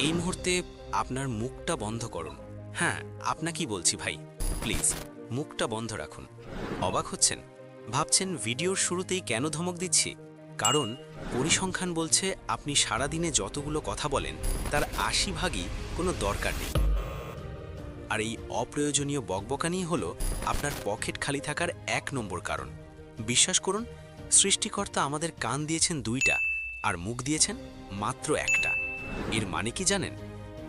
এই মুহূর্তে আপনার মুখটা বন্ধ করুন। হ্যাঁ, আপনাকেই বলছি ভাই, প্লিজ মুখটা বন্ধ রাখুন। অবাক হচ্ছেন? ভাবছেন ভিডিওর শুরুতেই কেন ধমক দিচ্ছি? কারণ পরিসংখ্যান বলছে আপনি সারাদিনে যতগুলো কথা বলেন তার ৮০ ভাগই কোনো দরকার নেই। আর এই অপ্রয়োজনীয় বকবকানি হলো আপনার পকেট খালি থাকার ১ নম্বর কারণ। বিশ্বাস করুন, সৃষ্টিকর্তা আমাদের কান দিয়েছেন ২টা আর মুখ দিয়েছেন মাত্র ১টা। এর মানে কি জানেন?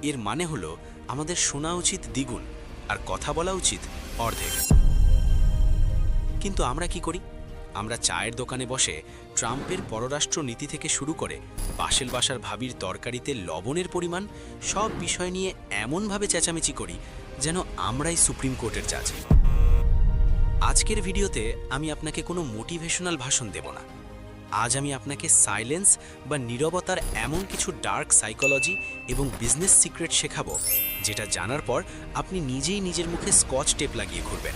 এর মানে হলো আমাদের শোনা উচিত দ্বিগুণ আর কথা বলা উচিত অর্ধেক। কিন্তু আমরা কি করি? আমরা চায়ের দোকানে বসে ট্রাম্পের পররাষ্ট্র নীতি থেকে শুরু করে পাশের বাসার ভাবির তরকারিতে লবণের পরিমাণ, সব বিষয় নিয়ে এমনভাবে চেঁচামেচি করি যেন আমরাই সুপ্রিম কোর্টের জাজ। আজকের ভিডিওতে আমি আপনাকে কোনো মোটিভেশনাল ভাষণ দেব না। আজ আমি আপনাকে সাইলেন্স বা নীরবতার এমন কিছু ডার্ক সাইকোলজি এবং বিজনেস সিক্রেট শেখাবো, যেটা জানার পর আপনি নিজেই নিজের মুখে স্কচ টেপ লাগিয়ে ঘুরবেন।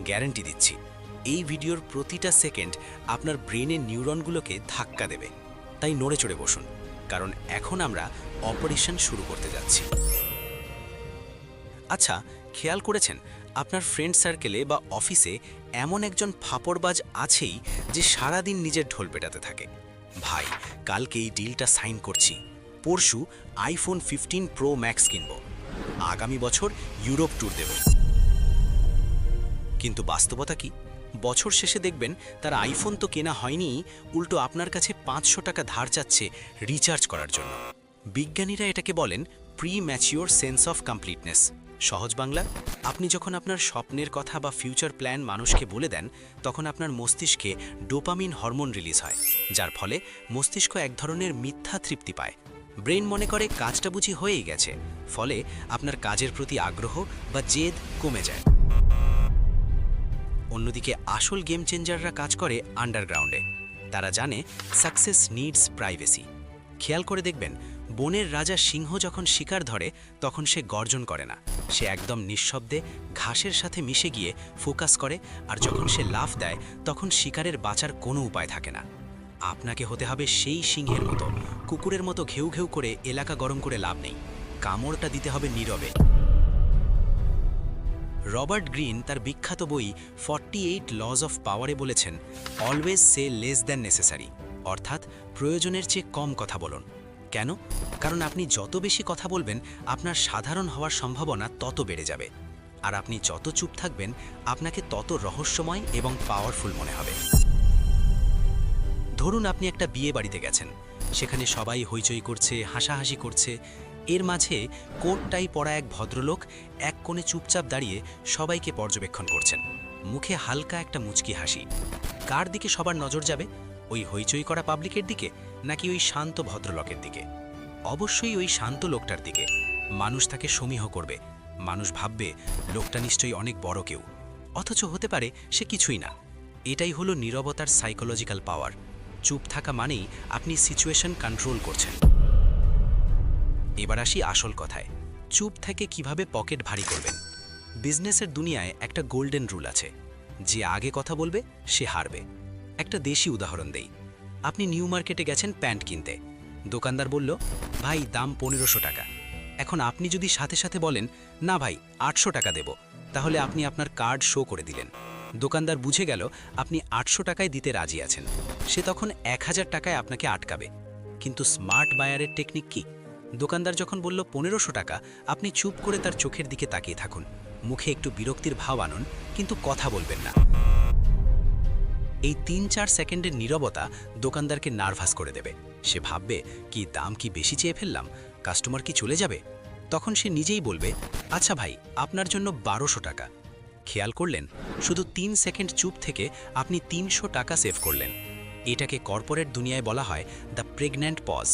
গ্যারান্টি দিচ্ছি, এই ভিডিওর প্রতিটা সেকেন্ড আপনার ব্রেনের নিউরনগুলোকে ধাক্কা দেবে। তাই নড়ে চড়ে বসুন, কারণ এখন আমরা অপারেশন শুরু করতে যাচ্ছি। আচ্ছা, খেয়াল করেছেন আপনার ফ্রেন্ড সার্কেলে বা অফিসে এমন একজন ফাপড়বাজ আছেই যে সারাদিন নিজের ঢোল পেটাতে থাকে? ভাই, কালকে এই ডিলটা সাইন করছি, পরশু আইফোন 15 প্রো ম্যাক্স কিনব, আগামী বছর ইউরোপ ট্যুর দেব। কিন্তু বাস্তবতা কি? বছর শেষে দেখবেন তার আইফোন তো কেনা হয়নি, উল্টো আপনার কাছে ৫০০ টাকা ধার চাচ্ছে রিচার্জ করার জন্য। বিজ্ঞানীরা এটাকে বলেন pre mature sense of completeness. সহজ বাংলা, আপনি যখন আপনার স্বপ্নের কথা বা ফিউচার প্ল্যান মানুষকে বলে দেন, তখন আপনার মস্তিষ্কে ডোপামিন হরমোন রিলিজ হয়, যার ফলে মস্তিষ্ক এক ধরনের মিথ্যা তৃপ্তি পায়। ব্রেন মনে করে কাজটা বুঝি হয়েই গেছে, ফলে আপনার কাজের প্রতি আগ্রহ বা জেদ কমে যায়। অন্যদিকে আসল গেম চেঞ্জাররা কাজ করে আন্ডারগ্রাউন্ডে। তারা জানে সাকসেস নিডস প্রাইভেসি। খেয়াল করে দেখবেন, বনের রাজা সিংহ যখন শিকার ধরে তখন সে গর্জন করে না, সে একদম নিঃশব্দে ঘাসের সাথে মিশে গিয়ে ফোকাস করে, আর যখন সে লাফ দেয় তখন শিকারের বাঁচার কোনো উপায় থাকে না। আপনাকে হতে হবে সেই সিংহের মতো, কুকুরের মতো ঘেউ ঘেউ করে এলাকা গরম করে লাভ নেই, কামড়টা দিতে হবে নীরবে। রবার্ট গ্রিন তার বিখ্যাত বই 48 লজ অফ পাওয়ারে বলেছেন, অলওয়েজ সে লেস দ্যান নেসেসারি, অর্থাৎ প্রয়োজনের চেয়ে কম কথা বলুন। কেন? কারণ আপনি যত বেশি কথা বলবেন আপনার সাধারণ হওয়ার সম্ভাবনা তত বেড়ে যাবে, আর আপনি যত চুপ থাকবেন আপনাকে তত রহস্যময় এবং পাওয়ারফুল মনে হবে। ধরুন আপনি একটা বিয়ে বাড়িতে গেছেন, সেখানে সবাই হইচই করছে, হাসাহাসি করছে। এর মাঝে কোট টাই পরা এক ভদ্রলোক এক কোণে চুপচাপ দাঁড়িয়ে সবাইকে পর্যবেক্ষণ করছেন, মুখে হালকা একটা মুচকি হাসি। কার দিকে সবার নজর যাবে? ওই হইচই করা পাবলিকের দিকে, নাকি ওই শান্ত ভদ্রলোকের দিকে? অবশ্যই ওই শান্ত লোকটার দিকে। মানুষ তাকে সমীহ করবে, মানুষ ভাববে লোকটা নিশ্চয়ই অনেক বড় কেউ, অথচ হতে পারে সে কিছুই না। এটাই হলো নীরবতার সাইকোলজিক্যাল পাওয়ার। চুপ থাকা মানেই আপনি সিচুয়েশন কন্ট্রোল করছেন। এবার আসি আসল কথায়, চুপ থেকে কিভাবে পকেট ভারী করবেন। বিজনেসের দুনিয়ায় একটা গোল্ডেন রুল আছে, যে আগে কথা বলবে সে হারবে। একটা দেশি উদাহরণ দেই। আপনি নিউ মার্কেটে গেছেন প্যান্ট কিনতে, দোকানদার বলল, ভাই দাম ১৫০০ টাকা। এখন আপনি যদি সাথে সাথে বলেন, না ভাই ৮০০ টাকা দেব, তাহলে আপনি আপনার কার্ড শো করে দিলেন। দোকানদার বুঝে গেল আপনি ৮০০ টাকায় দিতে রাজি আছেন, সে তখন ১০০০ টাকায় আপনাকে আটকাবে। কিন্তু স্মার্ট বায়ারের টেকনিক কি? দোকানদার যখন বলল ১৫০০ টাকা, আপনি চুপ করে তার চোখের দিকে তাকিয়ে থাকুন, মুখে একটু বিরক্তির ভাব আনুন, কিন্তু কথা বলবেন না। এই ৩-৪ সেকেন্ডের নীরবতা দোকানদারকে নার্ভাস করে দেবে। সে ভাববে, কি দাম কি বেশি চেয়ে ফেললাম, কাস্টমার কি চলে যাবে? তখন সে নিজেই বলবে, আচ্ছা ভাই আপনার জন্য ১২০০ টাকা। খেয়াল করলেন, শুধু ৩ সেকেন্ড চুপ থেকে আপনি ৩০০ টাকা সেভ করলেন। এটাকে কর্পোরেট দুনিয়ায় বলা হয় the pregnant pause.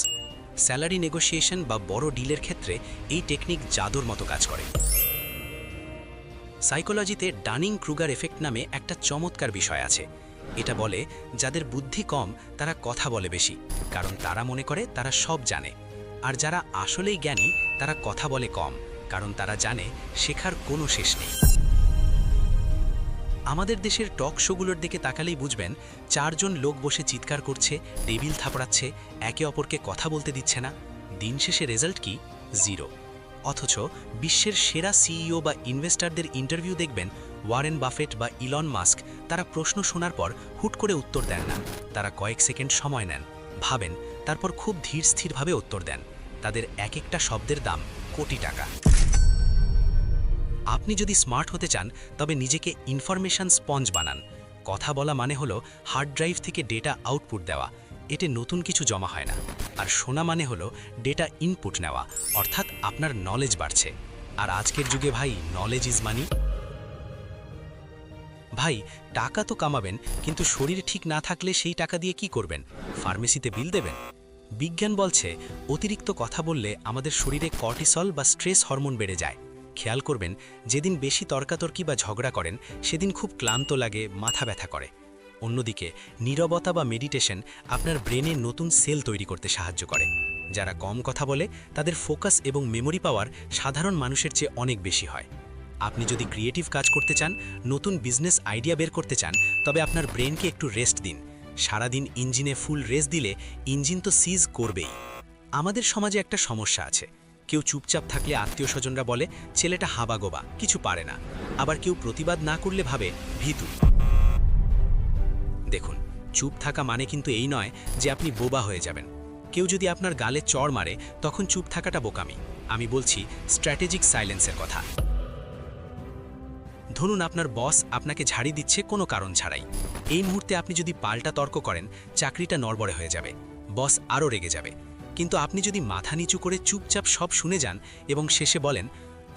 Salary negotiation বা বড় ডিলের ক্ষেত্রে এই টেকনিক জাদুর মতো কাজ করে। সাইকোলজিতে ডানিং ক্রুগার এফেক্ট নামে একটা চমৎকার বিষয় আছে। এটা বলে, যাদের বুদ্ধি কম তারা কথা বলে বেশি, কারণ তারা মনে করে তারা সব জানে। আর যারা আসলেই জ্ঞানী তারা কথা বলে কম, কারণ তারা জানে শেখার কোনো শেষ নেই। আমাদের দেশের টক শোগুলোর দিকে তাকালেই বুঝবেন 4 জন লোক বসে চিৎকার করছে, টেবিল থাপড়াচ্ছে, একে অপরকে কথা বলতে দিচ্ছে না। দিন শেষে রেজাল্ট কি? 0। অথচ বিশ্বের সেরা সিইও বা ইনভেস্টরদের ইন্টারভিউ দেখবেন, ওয়ারেন বাফেট বা ইলন মাস্ক, তারা প্রশ্ন শোনার পর হুট করে উত্তর দেন না। তারা কয়েক সেকেন্ড সময় নেন, ভাবেন, তারপর খুব ধীর স্থিরভাবে উত্তর দেন। তাদের এক একটা শব্দের দাম কোটি টাকা। আপনি যদি স্মার্ট হতে চান তবে নিজেকে ইনফরমেশন স্পঞ্জ বানান। কথা বলা মানে হলো হার্ড ড্রাইভ থেকে ডেটা আউটপুট দেওয়া, এতে নতুন কিছু জমা হয় না। আর শোনা মানে হলো ডেটা ইনপুট নেওয়া, অর্থাৎ আপনার নলেজ বাড়ছে। আর আজকের যুগে ভাই, নলেজ ইজ মানি। ভাই, টাকা তো কামাবেন, কিন্তু শরীর ঠিক না থাকলে সেই টাকা দিয়ে কি করবেন? ফার্মেসিতে বিল দেবেন? বিজ্ঞান বলছে অতিরিক্ত কথা বললে আমাদের শরীরে কর্টিসল বা স্ট্রেস হরমোন বেড়ে যায়। খেয়াল করবেন, যেদিন বেশি তর্কাতর্কি বা ঝগড়া করেন সেদিন খুব ক্লান্ত লাগে, মাথা ব্যথা করে। অন্যদিকে নীরবতা বা মেডিটেশন আপনার ব্রেনে নতুন সেল তৈরি করতে সাহায্য করে। যারা কম কথা বলে তাদের ফোকাস এবং মেমোরি পাওয়ার সাধারণ মানুষের চেয়ে অনেক বেশি হয়। আপনি যদি ক্রিয়েটিভ কাজ করতে চান, নতুন বিজনেস আইডিয়া বের করতে চান, তবে আপনার ব্রেনকে একটু রেস্ট দিন। সারাদিন ইঞ্জিনে ফুল রেস দিলে ইঞ্জিন তো সিজ করবেই। আমাদের সমাজে একটা সমস্যা আছে, কেউ চুপচাপ থাকলে আত্মীয় স্বজনরা বলে ছেলেটা হাবাগোবা, কিছু পারে না। আবার কেউ প্রতিবাদ না করলে ভাবে ভীতু। দেখুন, চুপ থাকা মানে কিন্তু এই নয় যে আপনি বোবা হয়ে যাবেন। কেউ যদি আপনার গালে চড় মারে তখন চুপ থাকাটা বোকামি। আমি বলছি স্ট্র্যাটেজিক সাইলেন্সের কথা। ধরুন আপনার বস আপনাকে ঝাড়ি দিচ্ছে কোনো কারণ ছাড়াই। এই মুহূর্তে আপনি যদি পাল্টা তর্ক করেন, চাকরিটা নড়বড়ে হয়ে যাবে, বস আরও রেগে যাবে। কিন্তু আপনি যদি মাথা নিচু করে চুপচাপ সব শুনে যান এবং শেষে বলেন,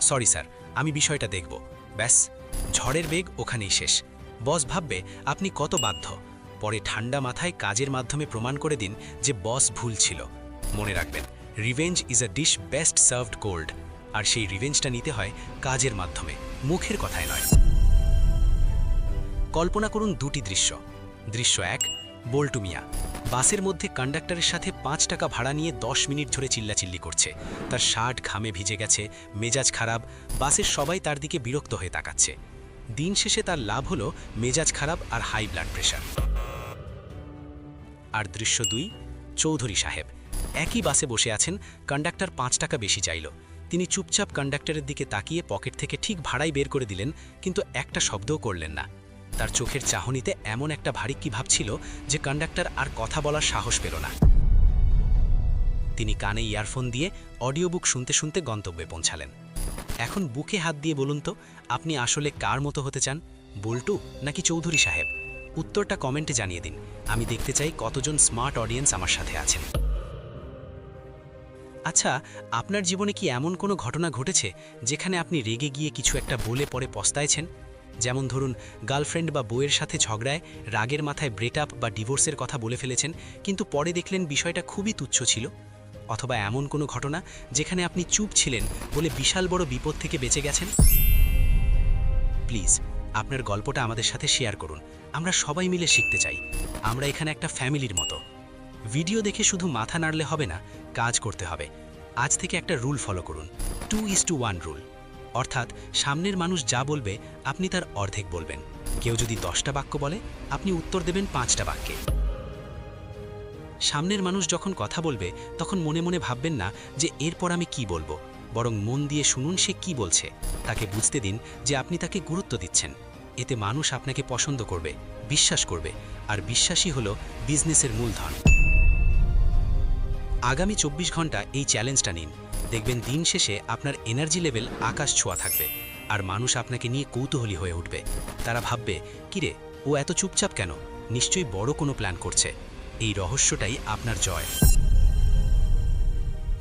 সরি স্যার, আমি বিষয়টা দেখব, ব্যাস, ঝড়ের বেগ ওখানেই শেষ। বস ভাববে আপনি কত বাধ্য। পরে ঠান্ডা মাথায় কাজের মাধ্যমে প্রমাণ করে দিন যে বস ভুল ছিল। মনে রাখবেন, revenge is a dish best served cold. আর সেই রিভেঞ্জটা নিতে হয় কাজের মাধ্যমে, মুখের কথায় নয়। কল্পনা করুন দুটি দৃশ্য। দৃশ্য 1, বল্টু মিয়া বাসের মধ্যে কন্ডাক্টরের সাথে 5 টাকা ভাড়া নিয়ে 10 মিনিট ধরে চিল্লাচিল্লি করছে। তার শার্ট ঘামে ভিজে গেছে, মেজাজ খারাপ, বাসের সবাই তার দিকে বিরক্ত হয়ে তাকাচ্ছে। দিন শেষে তার লাভ হলো মেজাজ খারাপ আর হাই ব্লাড প্রেশার। আর দৃশ্য 2, চৌধুরী সাহেব একই বাসে বসে আছেন, কন্ডাক্টর 5 টাকা বেশি চাইল। তিনি চুপচাপ কন্ডাক্টরের দিকে তাকিয়ে পকেট থেকে ঠিক ভাড়াই বের করে দিলেন, কিন্তু একটা শব্দও করলেন না। তার চোখের চাহনিতে এমন একটা ভারী কি ভাবছিল যে কন্ডাক্টর আর কথা বলার সাহস পেল না। তিনি কানে ইয়ারফোন দিয়ে অডিও বুক শুনতে শুনতে গন্তব্যে পৌঁছালেন। এখন বুকে হাত দিয়ে বলুন তো, আপনি আসলে কার মতো হতে চান, বল্টু নাকি চৌধুরী সাহেব? উত্তরটা কমেন্টে জানিয়ে দিন। আমি দেখতে চাই কতজন স্মার্ট অডিয়েন্স আমার সাথে আছেন। আচ্ছা, আপনার জীবনে কি এমন কোনো ঘটনা ঘটেছে যেখানে আপনি রেগে গিয়ে কিছু একটা বলে পরে পস্তায়ছেন? যেমন ধরুন, গার্লফ্রেন্ড বা বউয়ের সাথে ঝগড়ায় রাগের মাথায় ব্রেকআপ বা ডিভোর্সের কথা বলে ফেলেছেন, কিন্তু পরে দেখলেন বিষয়টা খুবই তুচ্ছ ছিল। অথবা এমন কোনো ঘটনা যেখানে আপনি চুপ ছিলেন বলে বিশাল বড় বিপদ থেকে বেঁচে গেছেন। প্লিজ আপনার গল্পটা আমাদের সাথে শেয়ার করুন, আমরা সবাই মিলে শিখতে চাই। আমরা এখানে একটা ফ্যামিলির মতো। ভিডিও দেখে শুধু মাথা নাড়লে হবে না, কাজ করতে হবে। আজ থেকে একটা রুল ফলো করুন, 2:1 রুল। অর্থাৎ সামনের মানুষ যা বলবে আপনি তার অর্ধেক বলবেন। কেউ যদি 10টা বাক্য বলে, আপনি উত্তর দেবেন 5টা বাক্যে। সামনের মানুষ যখন কথা বলবে তখন মনে মনে ভাববেন না যে এরপর আমি কি বলবো, বরং মন দিয়ে শুনুন সে কি বলছে। তাকে বুঝতে দিন যে আপনি তাকে গুরুত্ব দিচ্ছেন। এতে মানুষ আপনাকে পছন্দ করবে, বিশ্বাস করবে, আর বিশ্বাসই হলো বিজনেসের মূলধন। আগামী 24 ঘন্টা এই চ্যালেঞ্জটা নিন, দেখবেন দিন শেষে আপনার এনার্জি লেভেল আকাশ ছোঁয়া থাকবে, আর মানুষ আপনাকে নিয়ে কৌতূহলী হয়ে উঠবে। তারা ভাববে, কিরে ও এত চুপচাপ কেন, নিশ্চয়ই বড় কোনো প্ল্যান করছে। এই রহস্যটাই আপনার জয়।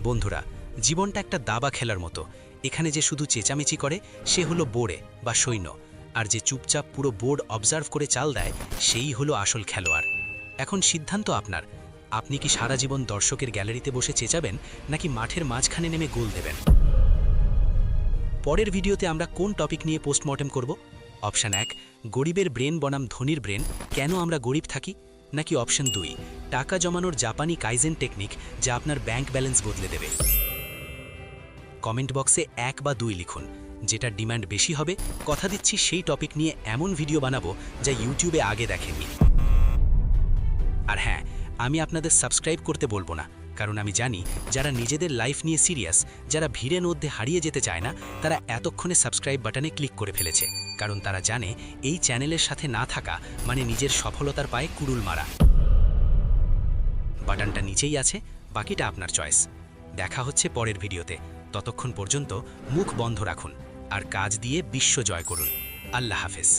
বন্ধুরা, জীবনটা একটা দাবা খেলার মতো। এখানে যে শুধু চেঁচামেচি করে সে হলো বোর্ডে বা সৈন্য, আর যে চুপচাপ পুরো বোর্ড অবজার্ভ করে চাল দেয় সেই হলো আসল খেলোয়াড়। এখন সিদ্ধান্ত আপনার, আপনি কি সারা জীবন দর্শকের গ্যালারিতে বসে চেঁচাবেন নাকি মাঠের মাঝখানে নেমে গোল দেবেন? পরের ভিডিওতে আমরা কোন টপিক নিয়ে পোস্টমর্টেম করব? অপশান 1, গরিবের ব্রেন বনাম ধনীর ব্রেন, কেন আমরা গরিব থাকি? নাকি অপশন 2, টাকা জমানোর জাপানি কাইজেন টেকনিক যা আপনার ব্যাংক ব্যালেন্স বদলে দেবে? কমেন্ট বক্সে 1 বা 2 লিখুন। যেটা ডিমান্ড বেশি হবে, কথা দিচ্ছি সেই টপিক নিয়ে এমন ভিডিও বানাবো যা ইউটিউবে আগে দেখেননি। আর হ্যাঁ, আমি আপনাদের সাবস্ক্রাইব করতে বলবো না, কারণ আমি জানি যারা নিজেদের লাইফ নিয়ে সিরিয়াস, যারা ভিড়ের মধ্যে হারিয়ে যেতে চায় না, তারা এতক্ষণে সাবস্ক্রাইব বাটনে ক্লিক করে ফেলেছে, কারণ তারা জানে এই চ্যানেলের সাথে না থাকা মানে নিজের সফলতার পায়ে কুড়ুল মারা। বাটনটা নিচেই আছে, বাকিটা আপনার চয়েস। দেখা হচ্ছে পরের ভিডিওতে। ততক্ষণ পর্যন্ত মুখ বন্ধ রাখুন আর কাজ দিয়ে বিশ্ব জয় করুন। আল্লাহ হাফেজ।